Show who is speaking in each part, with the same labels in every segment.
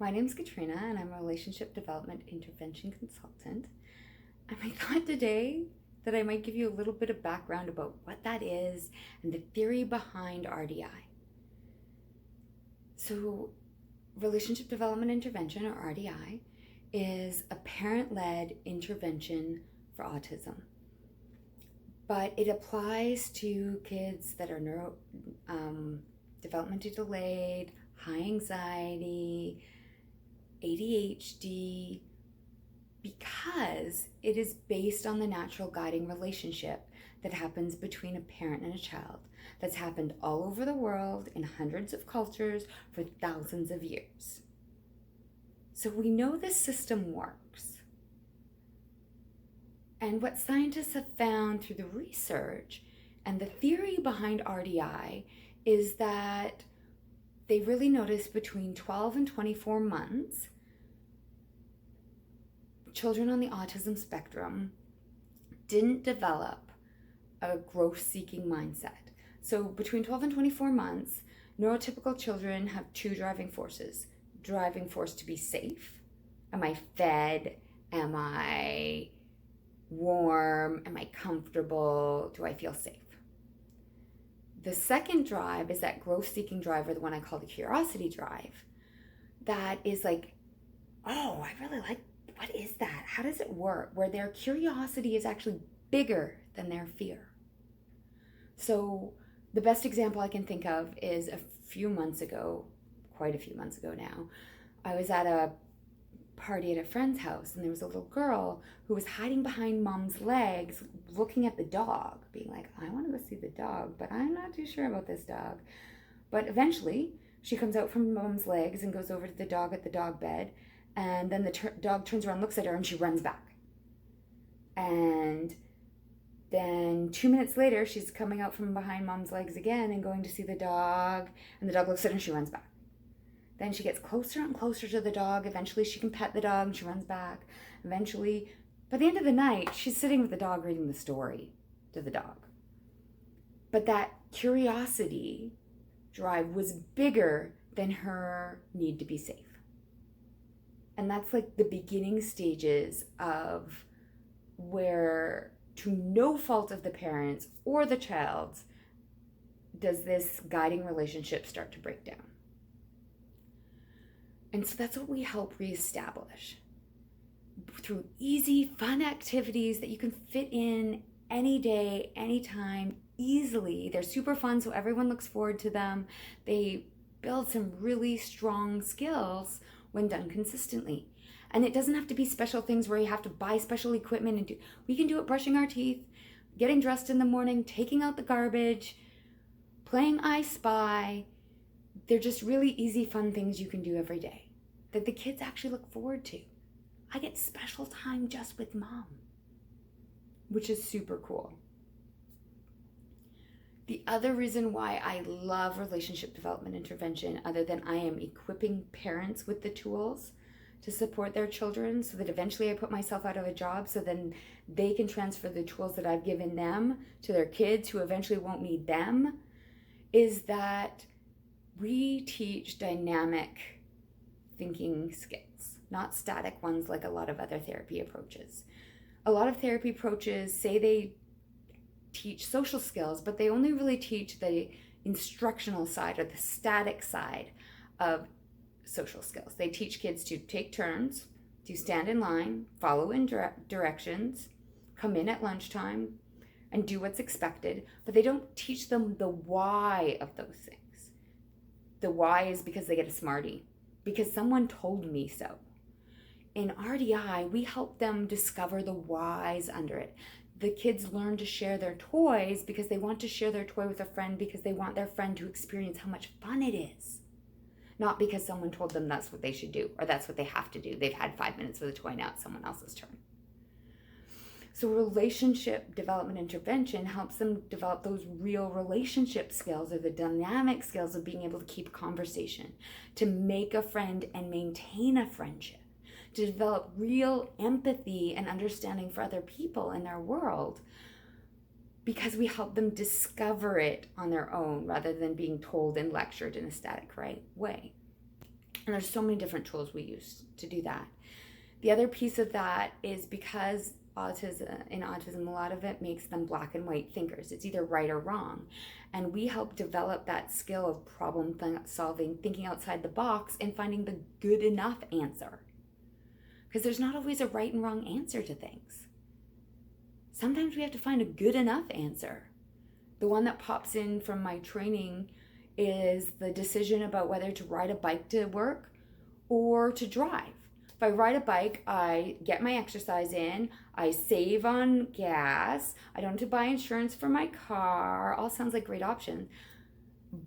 Speaker 1: My name's Katrina, and I'm a relationship development intervention consultant. And I thought today that I might give you a little bit of background about what that is and the theory behind RDI. So, relationship development intervention, or RDI, is a parent-led intervention for autism. But it applies to kids that are developmentally delayed, high anxiety, ADHD, because it is based on the natural guiding relationship that happens between a parent and a child that's happened all over the world in hundreds of cultures for thousands of years. So we know this system works. And what scientists have found through the research and the theory behind RDI is that they really noticed between 12 and 24 months, children on the autism spectrum didn't develop a growth-seeking mindset. So between 12 and 24 months, neurotypical children have two driving forces. Driving force to be safe. Am I fed? Am I warm? Am I comfortable? Do I feel safe? The second drive is that growth-seeking drive, or the one I call the curiosity drive. That is like, oh, I really like, what is that? How does it work? Where their curiosity is actually bigger than their fear. So the best example I can think of is a few months ago, quite a few months ago now, I was at a party at a friend's house, and there was a little girl who was hiding behind mom's legs looking at the dog, being like, I want to go see the dog, but I'm not too sure about this dog. But eventually she comes out from mom's legs and goes over to the dog at the dog bed, and then the dog turns around, looks at her, and she runs back. And then 2 minutes later, she's coming out from behind mom's legs again and going to see the dog, and the dog looks at her and she runs back. Then she gets closer and closer to the dog. Eventually she can pet the dog and she runs back. Eventually, by the end of the night, she's sitting with the dog reading the story to the dog. But that curiosity drive was bigger than her need to be safe. And that's like the beginning stages of where, to no fault of the parents or the child's, does this guiding relationship start to break down. And so that's what we help reestablish through easy, fun activities that you can fit in any day, anytime, easily. They're super fun, so everyone looks forward to them. They build some really strong skills when done consistently. And it doesn't have to be special things where you have to buy special equipment and do. We can do it brushing our teeth, getting dressed in the morning, taking out the garbage, playing I Spy. They're just really easy, fun things you can do every day that the kids actually look forward to. I get special time just with mom, which is super cool. The other reason why I love relationship development intervention, other than I am equipping parents with the tools to support their children so that eventually I put myself out of a job so then they can transfer the tools that I've given them to their kids who eventually won't need them, is that we teach dynamic thinking skills, not static ones like a lot of other therapy approaches. A lot of therapy approaches say they teach social skills, but they only really teach the instructional side or the static side of social skills. They teach kids to take turns, to stand in line, follow in directions, come in at lunchtime, and do what's expected, but they don't teach them the why of those things. The why is because they get a Smartie, because someone told me so. In RDI, we help them discover the whys under it. The kids learn to share their toys because they want to share their toy with a friend because they want their friend to experience how much fun it is. Not because someone told them that's what they should do or that's what they have to do. They've had 5 minutes with a toy, now it's someone else's turn. So relationship development intervention helps them develop those real relationship skills or the dynamic skills of being able to keep a conversation, to make a friend and maintain a friendship, to develop real empathy and understanding for other people in their world, because we help them discover it on their own rather than being told and lectured in a static right way. And there's so many different tools we use to do that. The other piece of that is because in autism, a lot of it makes them black and white thinkers. It's either right or wrong. And we help develop that skill of problem solving, thinking outside the box, and finding the good enough answer. Because there's not always a right and wrong answer to things. Sometimes we have to find a good enough answer. The one that pops in from my training is the decision about whether to ride a bike to work or to drive. If I ride a bike, I get my exercise in, I save on gas, I don't have to buy insurance for my car, all sounds like great options.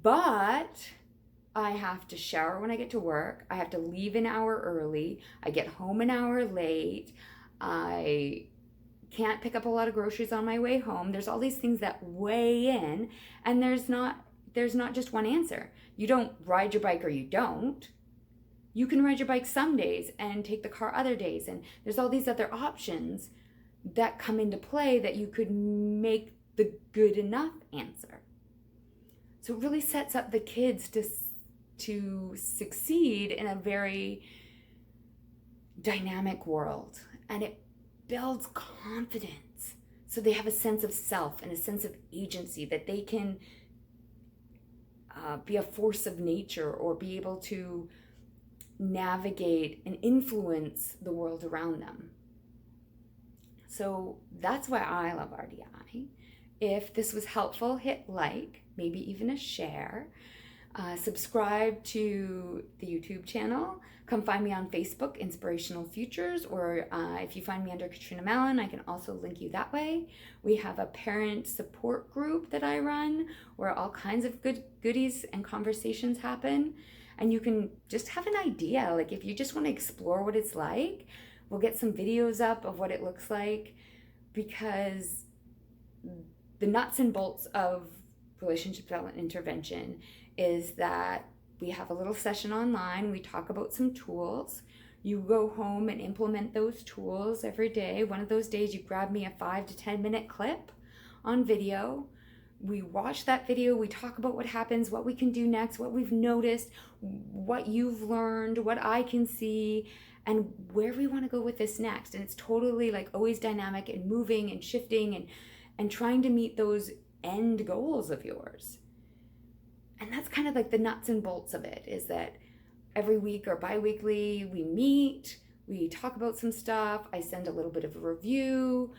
Speaker 1: But I have to shower when I get to work, I have to leave an hour early, I get home an hour late, I can't pick up a lot of groceries on my way home. There's all these things that weigh in, and there's not just one answer. You don't ride your bike or you don't. You can ride your bike some days and take the car other days. And there's all these other options that come into play that you could make the good enough answer. So it really sets up the kids to succeed in a very dynamic world. And it builds confidence. So they have a sense of self and a sense of agency, that they can be a force of nature or be able to navigate and influence the world around them. So that's why I love RDI. If this was helpful, hit like, maybe even a share. Subscribe to the YouTube channel. Come find me on Facebook, Inspirational Futures, or if you find me under Katrina Mallon, I can also link you that way. We have a parent support group that I run where all kinds of good goodies and conversations happen. And you can just have an idea, like if you just want to explore what it's like, we'll get some videos up of what it looks like, because the nuts and bolts of relationship development intervention is that we have a little session online, we talk about some tools, you go home and implement those tools every day. One of those days you grab me a 5 to 10 minute clip on video. We watch that video, we talk about what happens, what we can do next, what we've noticed, what you've learned, what I can see, and where we want to go with this next. And it's totally like always dynamic and moving and shifting and trying to meet those end goals of yours. And that's kind of like the nuts and bolts of it, is that every week or bi-weekly we meet, we talk about some stuff, I send a little bit of a review,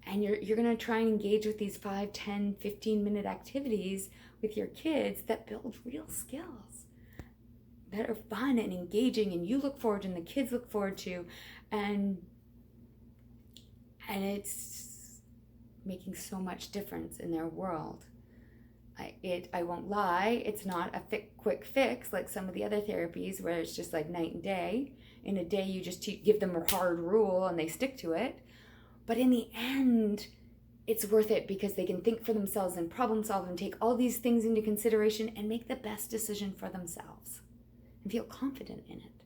Speaker 1: and you're going to try and engage with these 5, 10, 15-minute activities with your kids that build real skills, that are fun and engaging, and you look forward to and the kids look forward to, and it's making so much difference in their world. I won't lie, it's not a quick fix like some of the other therapies where it's just like night and day. In a day you just give them a hard rule and they stick to it. But in the end, it's worth it because they can think for themselves and problem solve and take all these things into consideration and make the best decision for themselves and feel confident in it.